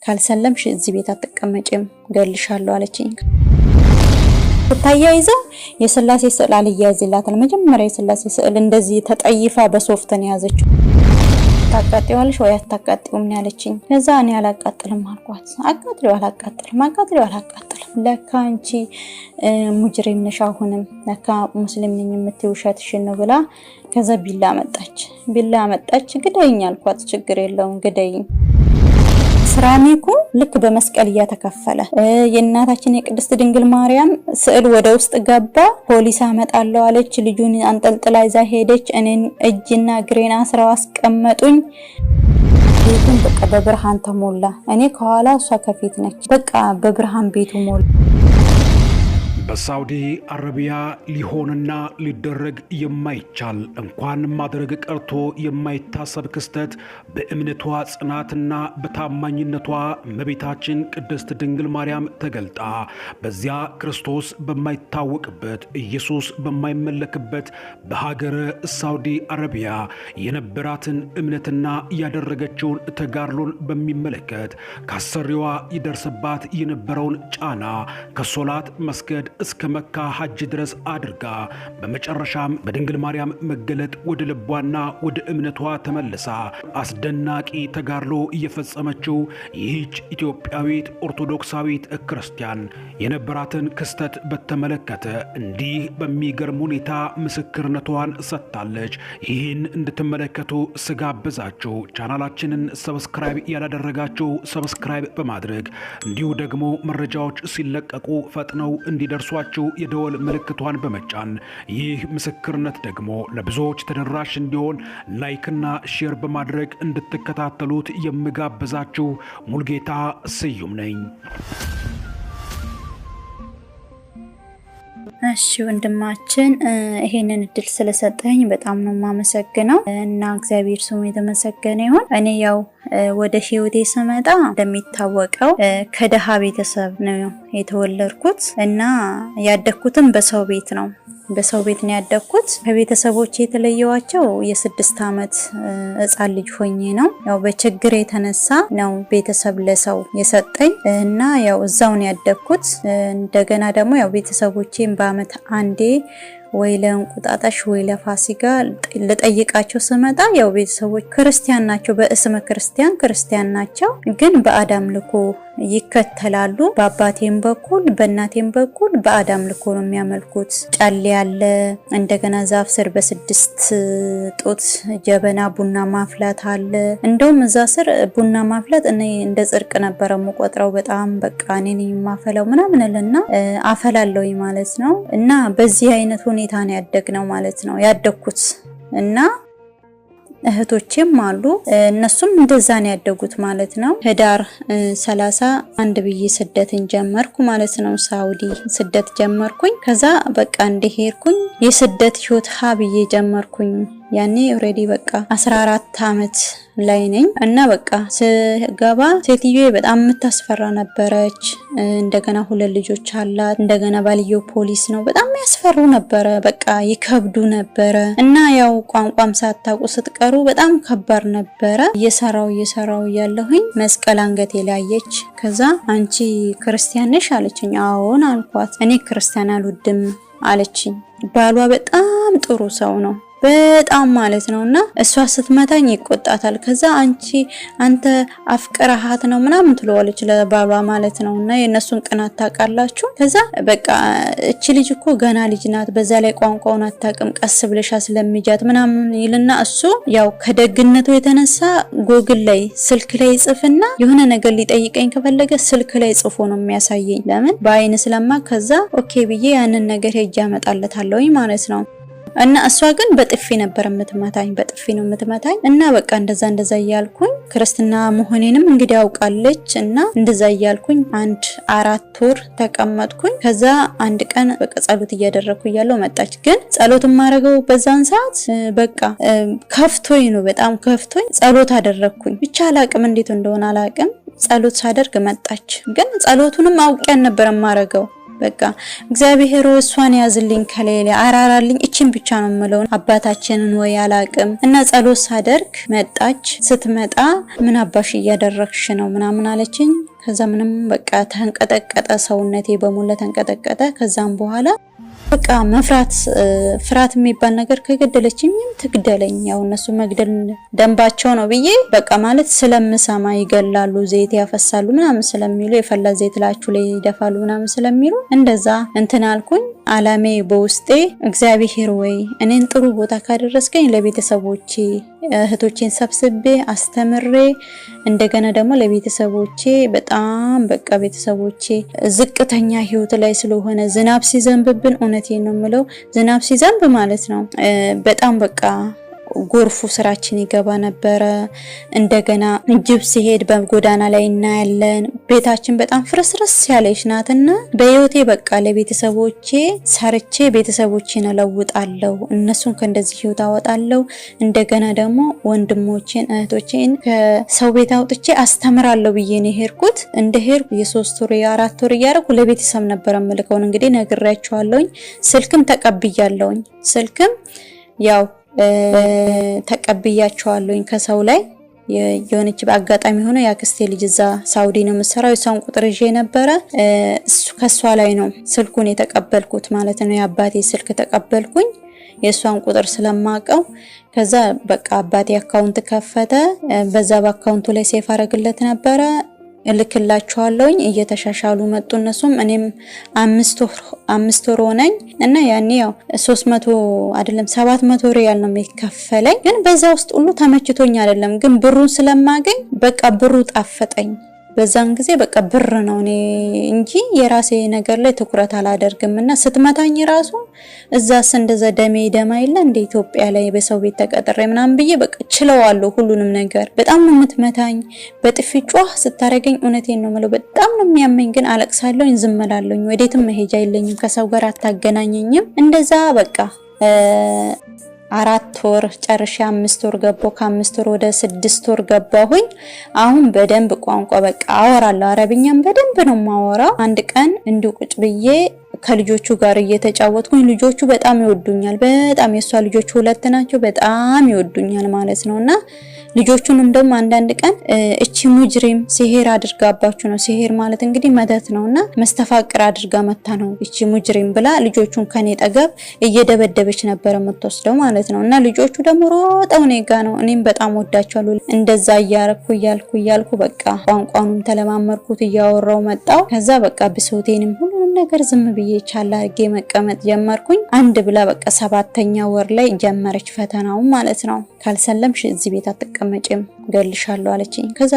ካልሰለምሽ እዚህ ቤት አትቀመጪም ገልሻለሁ አለችኝ። ተያይዘው የስላሴ ስዕል አልያዝላታል። መጀመሪያ የስላሴ ስዕል እንደዚህ ተጠይፋ በሶፍት ነው ያዘችው። ታቃጥያለሽ ወይ አታቃጥዩም ያለችኝ። ከዛ እኔ አላቃጥልም አልኳት። አቃጥለው አላቃጥልም ለካ አንቺ ሙጅሪም ነሽ አሁንም ለካ ሙስሊም ነኝ የምትይው ውሸትሽን ነው ብላ ከዛ ቢላ መጣች። ግደይኝ አልኳት። ችግር የለውም ግደይኝ። ስራሚኩ ልክ በመስቀል እያተከፈለ የእናታችን የቅድስት ድንግል ማርያም ስዕል ወደ ውስጥ ገባ። ፖሊስ አመጣለሁ አለች። ልጁን አንጠልጥላ ይዛ ሄደች። እኔን እጅና እግሬን አስረው አስቀመጡኝ። ቤቱን በቃ በብርሃን ተሞላ። እኔ ከኋላ እሷ ከፊት ነች። በቃ በብርሃን ቤቱ ሞላ። በሳውዲ አረቢያ ሊሆንና ሊደረግ የማይቻል እንኳን ማድረግ ቀርቶ የማይታሰብ ክስተት በእምነቷ ጽናትና በታማኝነቷ እመቤታችን ቅድስት ድንግል ማርያም ተገልጣ በዚያ ክርስቶስ በማይታወቅበት ኢየሱስ በማይመለክበት በሀገረ ሳውዲ አረቢያ የነበራትን እምነትና ያደረገችውን ተጋድሎን በሚመለከት ካሰሪዋ ይደርስባት የነበረውን ጫና ከሶላት መስገድ እስከ መካ ሐጅ ድረስ አድርጋ በመጨረሻም በድንግል ማርያም መገለጥ ወደ ልቧና ወደ እምነቷ ተመልሳ አስደናቂ ተጋድሎ እየፈጸመችው ይህች ኢትዮጵያዊት ኦርቶዶክሳዊት ክርስቲያን የነበራትን ክስተት በተመለከተ እንዲህ በሚገርም ሁኔታ ምስክርነቷን ሰጥታለች። ይህን እንድትመለከቱ ስጋብዛችሁ ቻናላችንን ሰብስክራይብ ያላደረጋችሁ ሰብስክራይብ በማድረግ እንዲሁ ደግሞ መረጃዎች ሲለቀቁ ፈጥነው እንዲደርሷችሁ የደወል ምልክቷን በመጫን ይህ ምስክርነት ደግሞ ለብዙዎች ተደራሽ እንዲሆን ላይክና ሼር በማድረግ እንድትከታተሉት የምጋብዛችሁ ሙልጌታ ስዩም ነኝ። እሺ ወንድማችን ይሄንን እድል ስለሰጠኝ በጣም ነው ማመሰግነው እና እግዚአብሔር ስሙ የተመሰገነ ይሁን። እኔ ያው ወደ ህይወቴ ስመጣ እንደሚታወቀው ከደሃ ቤተሰብ ነው የተወለድኩት እና ያደግኩትም በሰው ቤት ነው ያደግኩት። ከቤተሰቦቼ የተለየዋቸው የ6 አመት ህፃን ልጅ ሆኜ ነው። ያው በችግር የተነሳ ነው ቤተሰብ ለሰው የሰጠኝ እና ያው እዛው ነው ያደግኩት። እንደገና ደግሞ ያው ቤተሰቦቼን በአመት አንዴ ወይ ለእንቁጣጣሽ ወይ ለፋሲካ ለጠይቃቸው ስመጣ ያው ቤተሰቦች ክርስቲያን ናቸው፣ በእስመ ክርስቲያን ናቸው፣ ግን በአዳም ልኮ ይከተላሉ። በአባቴም በኩል በእናቴም በኩል በአዳም ልኮ ነው የሚያመልኩት። ጫሌ ያለ እንደገና ዛፍ ስር በ6 ጦት ጀበና ቡና ማፍላት አለ። እንደውም እዛ ስር ቡና ማፍላት እኔ እንደ ጽድቅ ነበረ የምቆጥረው። በጣም በቃ እኔ ነኝ የማፈላው ምናምንልና አፈላለሁኝ ማለት ነው። እና በዚህ አይነት ሁኔታ ነው ያደግነው ማለት ነው ያደግኩት። እና እህቶቼም አሉ እነሱም እንደዛ ነው ያደጉት ማለት ነው። ህዳር 31 ብዬ ስደትን ጀመርኩ ማለት ነው። ሳውዲ ስደት ጀመርኩኝ። ከዛ በቃ እንደሄድኩኝ የስደት ህይወት ብዬ ጀመርኩኝ። ያኔ ኦሬዲ በቃ 14 አመት ላይ ነኝ እና በቃ ስገባ ሴትዮዬ በጣም የምታስፈራ ነበረች። እንደገና 2 ልጆች አላት። እንደገና ባልየው ፖሊስ ነው። በጣም ያስፈሩ ነበረ። በቃ ይከብዱ ነበረ እና ያው ቋንቋም ሳታውቁ ስትቀሩ በጣም ከባድ ነበረ። እየሰራው ያለሁኝ መስቀል አንገቴ ላይ ያየች። ከዛ አንቺ ክርስቲያን ነሽ አለችኝ። አዎን አልኳት። እኔ ክርስቲያን አልወድም አለችኝ። ባሏ በጣም ጥሩ ሰው ነው በጣም ማለት ነውና እሷ ስትመታኝ ይቆጣታል። ከዛ አንተ አፍቅረሃት ነው ምናምን ትለዋለች ለባሏ ማለት ነውና የነሱን ቅናት ታውቃላችሁ። ከዛ በቃ እቺ ልጅ እኮ ገና ልጅ ናት፣ በዛ ላይ ቋንቋውን አታውቅም፣ ቀስ ብለሽ ስለሚጃት ምናምን ይልና እሱ ያው ከደግነቱ የተነሳ ጎግል ላይ ስልክ ላይ ጽፍና የሆነ ነገር ሊጠይቀኝ ከፈለገ ስልክ ላይ ጽፎ ነው የሚያሳየኝ። ለምን በአይን ስለማ ከዛ ኦኬ ብዬ ያንን ነገር ሄጄ አመጣለታለሁ ማለት ነው። እና እሷ ግን በጥፊ ነበር የምትመታኝ እና በቃ እንደዛ እያልኩኝ ክርስትና መሆኔንም እንግዲህ አውቃለች እና እንደዛ እያልኩኝ 4 ወር ተቀመጥኩኝ። ከዛ አንድ ቀን በቃ ጸሎት እያደረኩ እያለሁ መጣች። ግን ጸሎት ማረገው በዛን ሰዓት በቃ ከፍቶኝ ነው፣ በጣም ከፍቶኝ ጸሎት አደረኩኝ። ብቻ አላቅም እንዴት እንደሆነ አላቅም። ጸሎት ሳደርግ መጣች። ግን ጸሎቱንም አውቄያን ነበር ማረገው በቃ እግዚአብሔር እሷን ያዝልኝ ከሌላ አራራልኝ እቺን ብቻ ነው የምለው። አባታችንን ወይ አላቅም እና ጸሎት ሳደርግ መጣች። ስትመጣ ምን አባሽ እያደረግሽ ነው ምናምን አለችኝ። ከዛ ምንም በቃ ተንቀጠቀጠ፣ ሰውነቴ በሙሉ ተንቀጠቀጠ። ከዛም በኋላ በቃ ፍርሃት የሚባል ነገር ከገደለችኝ ትግደለኝ፣ ያው እነሱ መግደል ደንባቸው ነው ብዬ በቃ ማለት ስለምሰማ ይገላሉ፣ ዘይት ያፈሳሉ ምናምን ስለሚሉ የፈላ ዘይት ላችሁ ላይ ይደፋሉ ምናምን ስለሚሉ እንደዛ እንትን አልኩኝ። አላሜ በውስጤ እግዚአብሔር ወይ እኔን ጥሩ ቦታ ካደረስከኝ ለቤተሰቦቼ እህቶቼን ሰብስቤ አስተምሬ እንደገና ደግሞ ለቤተሰቦቼ በጣም በቃ ቤተሰቦቼ ዝቅተኛ ህይወት ላይ ስለሆነ ዝናብ ሲዘንብብን እውነቴን ነው የምለው ዝናብ ሲዘንብ ማለት ነው በጣም በቃ ጎርፉ ስራችን ይገባ ነበረ። እንደገና ጅብ ሲሄድ በጎዳና ላይ እናያለን። ቤታችን በጣም ፍርስርስ ያለች ናትና በህይወቴ በቃ ለቤተሰቦቼ ሰርቼ ቤተሰቦቼን እለውጣለሁ፣ እነሱን ከእንደዚህ ህይወት አወጣለሁ። እንደገና ደግሞ ወንድሞቼን እህቶቼን ከሰው ቤት አውጥቼ አስተምራለሁ ብዬ ነው ሄድኩት። እንደ ሄድኩ የ3 ወር የ4 ወር እያደረኩ ለቤተሰብ ነበር የምልከው። እንግዲህ ነግሬያቸዋለሁኝ። ስልክም ተቀብያለሁኝ። ስልክም ያው ተቀብያቸዋለሁኝ ከሰው ላይ የሆነች በአጋጣሚ ሆነ ያክስቴ ልጅ እዛ ሳውዲ ነው የምትሰራው። የሷን ቁጥር ይዤ ነበረ ከሷ ላይ ነው ስልኩን የተቀበልኩት ማለት ነው። የአባቴ ስልክ ተቀበልኩኝ የሷን ቁጥር ስለማቀው። ከዛ በቃ አባቴ አካውንት ከፈተ። በዛ በአካውንቱ ላይ ሴፍ አረግለት ነበረ። እልክላቸዋለሁኝ። እየተሻሻሉ መጡ እነሱም። እኔም 5 ወር ሆነኝ እና ያኔ ያው 300 አይደለም 700 ሪያል ነው የሚከፈለኝ። ግን በዛ ውስጥ ሁሉ ተመችቶኝ አይደለም፣ ግን ብሩን ስለማገኝ በቃ ብሩ ጣፈጠኝ። በዛን ጊዜ በቃ ብር ነው እኔ እንጂ የራሴ ነገር ላይ ትኩረት አላደርግምና ስትመታኝ ራሱ እዛስ እንደዛ ደሜ ደማ ይለ እንደ ኢትዮጵያ ላይ በሰው ቤት ተቀጥሬ ምናምን ብዬ በቃ ችለዋለሁ ሁሉንም ነገር። በጣም ነው የምትመታኝ፣ በጥፊ ጮህ ስታረገኝ እውነቴን ነው የምለው በጣም ነው የሚያመኝ። ግን አለቅሳለሁ፣ ዝም እላለሁ፣ ወዴትም መሄጃ የለኝም፣ ከሰው ጋር አታገናኘኝም። እንደዛ በቃ 4 ወር ጨርሼ 5 ወር ገባሁ። ከ5 ወር ወደ 6 ወር ገባሁኝ። አሁን በደንብ ቋንቋ በቃ አወራለሁ። አረብኛም በደንብ ነው የማወራው። አንድ ቀን እንዲሁ ቁጭ ብዬ ከልጆቹ ጋር እየተጫወትኩኝ ልጆቹ በጣም ይወዱኛል። በጣም የሷ ልጆቹ 2 ናቸው። በጣም ይወዱኛል ማለት ነውና ልጆቹንም ደግሞ አንዳንድ ቀን እቺ ሙጅሪም ሲሄር አድርጋባችሁ ነው። ሲሄር ማለት እንግዲህ መተት ነውና መስተፋቅር አድርጋ መታ ነው እቺ ሙጅሪም ብላ ልጆቹን ከኔ ጠገብ እየደበደበች ነበር የምትወስደው ማለት ነው። እና ልጆቹ ደግሞ ሮጠው እኔ ጋ ነው። እኔም በጣም ወዳቸዋለሁ። እንደዛ እያልኩ በቃ ቋንቋኑም ተለማመርኩት፣ እያወራው መጣው። ከዛ በቃ ብሶቴንም ሁሉንም ነገር ዝም ብዬ ቻላ አድርጌ መቀመጥ ጀመርኩኝ። አንድ ብላ በቃ 7ኛ ወር ላይ ጀመረች ፈተናው ማለት ነው። ካልሰለምሽ እዚህ ቤት አትቀመጪም ገልሻለሁ አለችኝ። ከዛ